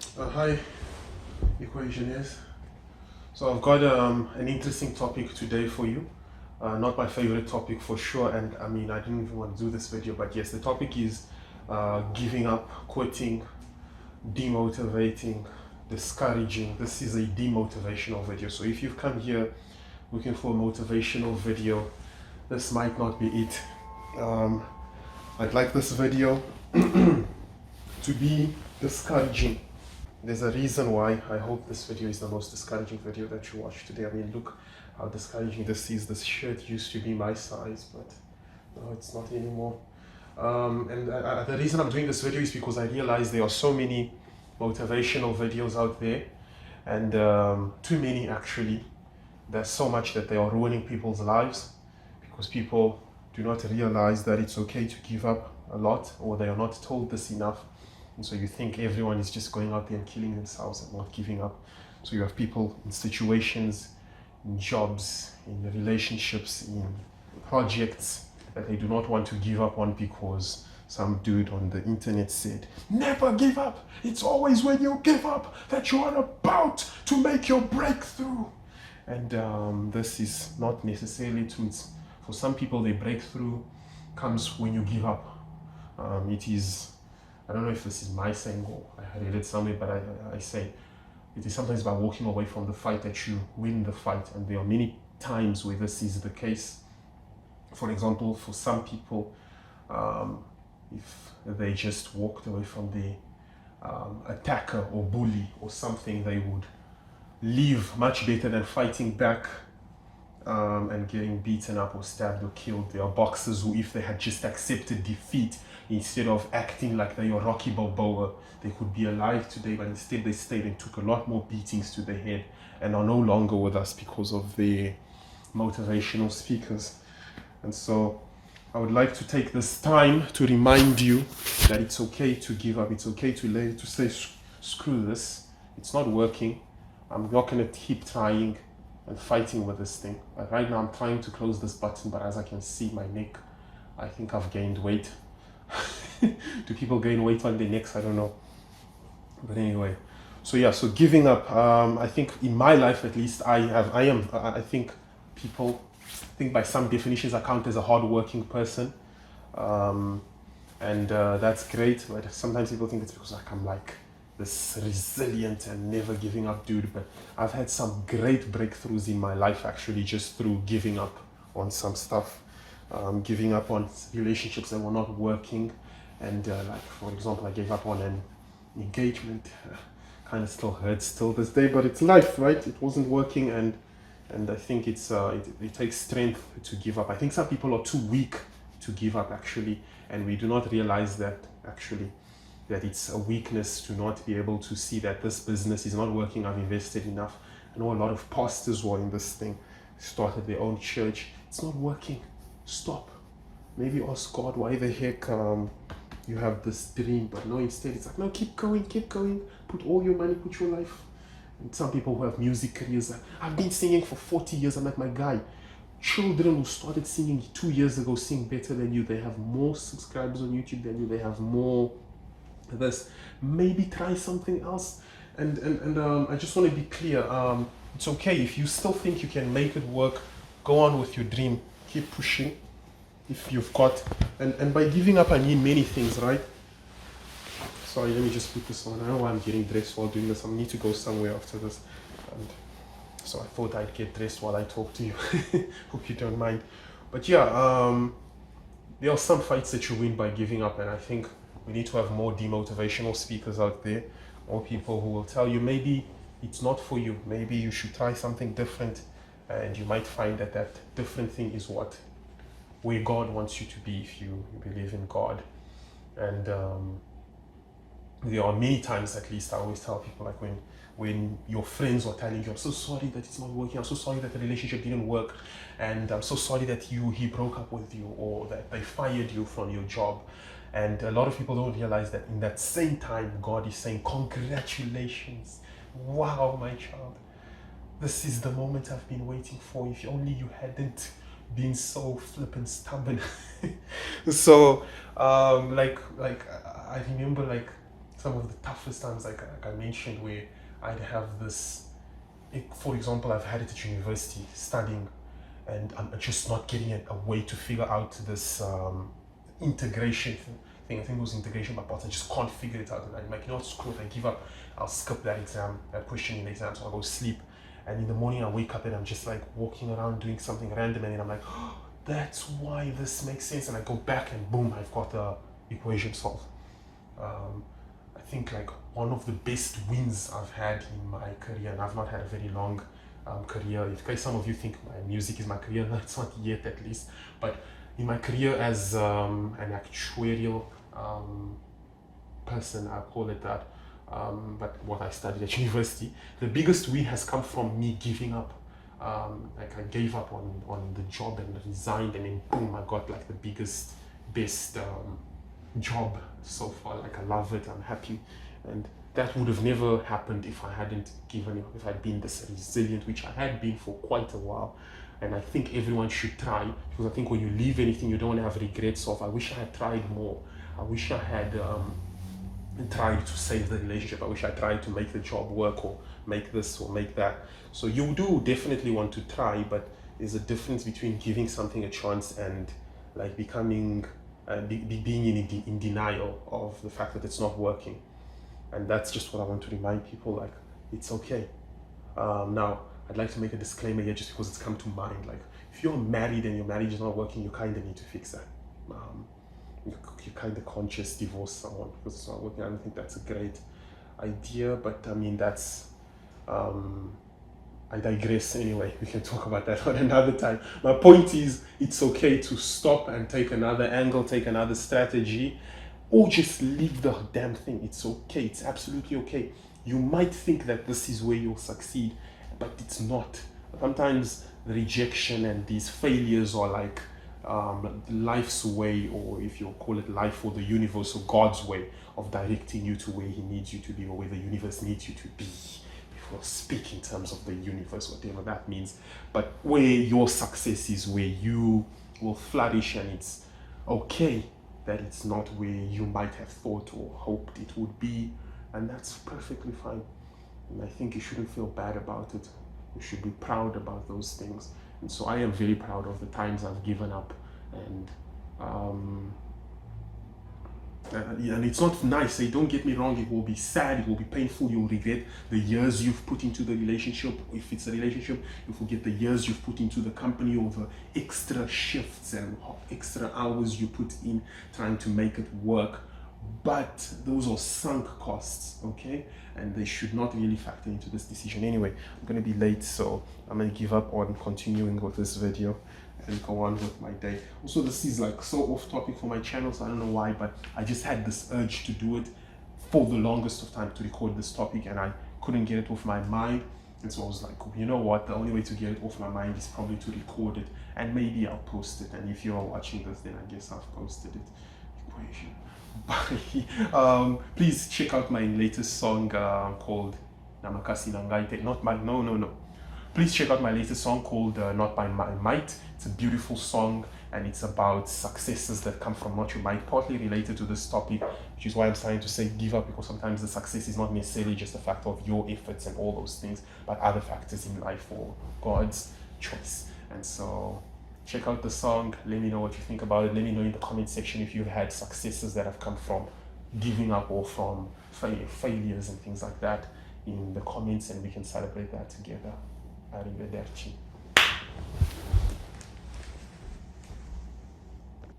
Hi, equationers. So I've got an interesting topic today for you. Not my favorite topic for sure, and I mean I didn't even want to do this video, but yes, the topic is giving up, quitting, demotivating, discouraging. This is a demotivational video. So if you've come here looking for a motivational video, this might not be it. I'd like this video to be discouraging. There's a reason why I hope this video is the most discouraging video that you watch today. I mean, look how discouraging this is. This shirt used to be my size, but no, it's not anymore. And the reason I'm doing this video is because I realize there are so many motivational videos out there, and too many actually. There's so much that they are ruining people's lives because people do not realize that it's okay to give up a lot, or they are not told this enough. And so you think everyone is just going out there and killing themselves and not giving up. So you have people in situations, in jobs, in relationships, in projects that they do not want to give up on because some dude on the internet said, never give up. It's always when you give up that you are about to make your breakthrough. And this is not necessarily true. For some people, their breakthrough comes when you give up. It is, I don't know if this is my saying or I read it somewhere, but I say it is sometimes by walking away from the fight that you win the fight. And there are many times where this is the case. For example, for some people, if they just walked away from the attacker or bully or something, they would live much better than fighting back and getting beaten up or stabbed or killed. There are boxers who, if they had just accepted defeat instead of acting like they are Rocky Balboa, they could be alive today, but instead they stayed and took a lot more beatings to the head and are no longer with us because of their motivational speakers. And so I would like to take this time to remind you that it's okay to give up. It's okay to say, screw this. It's not working. I'm not going to keep trying and fighting with this thing. Like right now, I'm trying to close this button, but as I can see, my neck, I think I've gained weight. Do people gain weight on their necks? I don't know. But anyway, so yeah, so giving up. I think in my life, at least, I think people think by some definitions I count as a hardworking person. And that's great, but sometimes people think it's because like I'm like this resilient and never giving up dude, but I've had some great breakthroughs in my life actually just through giving up on some stuff, giving up on relationships that were not working, and like for example I gave up on an engagement. Kind of still hurts till this day, but it's life, right? It wasn't working, and I think it takes strength to give up. I think some people are too weak to give up actually, and we do not realize that actually, that it's a weakness to not be able to see that this business is not working. I've invested enough. I know a lot of pastors who are in this thing, started their own church. It's not working. Stop. Maybe ask God why the heck you have this dream, but no, instead it's like, no, keep going, put all your money, put your life. And some people who have music careers, like, I've been singing for 40 years. I'm like, my guy, children who started singing 2 years ago sing better than you. They have more subscribers on YouTube than you. They have more this. Maybe try something else. And I just want to be clear. It's okay if you still think you can make it work. Go on with your dream. Keep pushing. If you've got, and by giving up I mean many things, right? Sorry, let me just put this on. I know why I'm getting dressed while doing this. I need to go somewhere after this, and so I thought I'd get dressed while I talk to you. Hope you don't mind. But yeah, there are some fights that you win by giving up, and I think we need to have more demotivational speakers out there, more people who will tell you maybe it's not for you, maybe you should try something different, and you might find that that different thing is where God wants you to be if you believe in God. And there are many times, at least I always tell people, like when your friends are telling you, I'm so sorry that it's not working, I'm so sorry that the relationship didn't work, and I'm so sorry that he broke up with you, or that they fired you from your job. And a lot of people don't realize that in that same time, God is saying, congratulations, wow, my child, this is the moment I've been waiting for. If only you hadn't been so flippin' stubborn. So like I remember, like, some of the toughest times, like I mentioned, where I'd have this, for example, I've had it at university studying, and I'm just not getting a way to figure out this integration thing. I think it was integration by parts. I just can't figure it out. And I'm like, you know what, screw it, I give up. I'll skip that exam, that question in the exam, so I'll go sleep. And in the morning I wake up and I'm just like walking around doing something random, and then I'm like, oh, that's why this makes sense. And I go back and boom, I've got the equation solved. I think like one of the best wins I've had in my career, and I've not had a very long career. In case some of you think my music is my career, no, it's not yet at least. But in my career as an actuarial person, I call it that, but what I studied at university, the biggest win has come from me giving up. Like I gave up on the job and resigned, and then boom, I got like the biggest, best job so far. Like I love it, I'm happy, and that would have never happened if I hadn't given up, if I'd been this resilient, which I had been for quite a while. And I think everyone should try, because I think when you leave anything, you don't want to have regrets of, I wish I had tried more. I wish I had tried to save the relationship. I wish I tried to make the job work, or make this or make that. So you do definitely want to try, but there's a difference between giving something a chance and like becoming, being in denial of the fact that it's not working. And that's just what I want to remind people, like, it's okay. Now, I'd like to make a disclaimer here just because it's come to mind. Like, if you're married and your marriage is not working, you kind of need to fix that. You kind of can't just divorce someone because it's not working. I don't think that's a great idea, but I mean, that's, I digress anyway. We can talk about that on another time. My point is, it's okay to stop and take another angle, take another strategy, or just leave the damn thing. It's okay. It's absolutely okay. You might think that this is where you'll succeed, but it's not. Sometimes the rejection and these failures are like life's way, or if you call it life or the universe or God's way of directing you to where he needs you to be, or where the universe needs you to be. If we'll speak in terms of the universe, whatever that means, but where your success is, where you will flourish, and it's okay that it's not where you might have thought or hoped it would be, and that's perfectly fine. And I think you shouldn't feel bad about it. You should be proud about those things. And so I am very proud of the times I've given up, and it's not nice. Don't get me wrong. It will be sad. It will be painful. You'll regret the years you've put into the relationship. If it's a relationship, you forget the years you've put into the company, or the extra shifts and extra hours you put in trying to make it work. But those are sunk costs, okay? And they should not really factor into this decision. Anyway, I'm going to be late, so I'm going to give up on continuing with this video and go on with my day. Also, this is like so off topic for my channel, so I don't know why, but I just had this urge to do it for the longest of time, to record this topic, and I couldn't get it off my mind. And so I was like, you know what, the only way to get it off my mind is probably to record it, and maybe I'll post it. And if you're watching this, then I guess I've posted it. Equation. Bye. Please check out my latest song called Namakasi Nangaite. Not my, no. Please check out my latest song called Not By My Might. It's a beautiful song, and it's about successes that come from not your might, partly related to this topic, which is why I'm trying to say give up, because sometimes the success is not necessarily just a factor of your efforts and all those things, but other factors in life, or God's choice. And so check out the song. Let me know what you think about it. Let me know in the comment section if you've had successes that have come from giving up, or from failures and things like that in the comments, and we can celebrate that together. Arrivederci.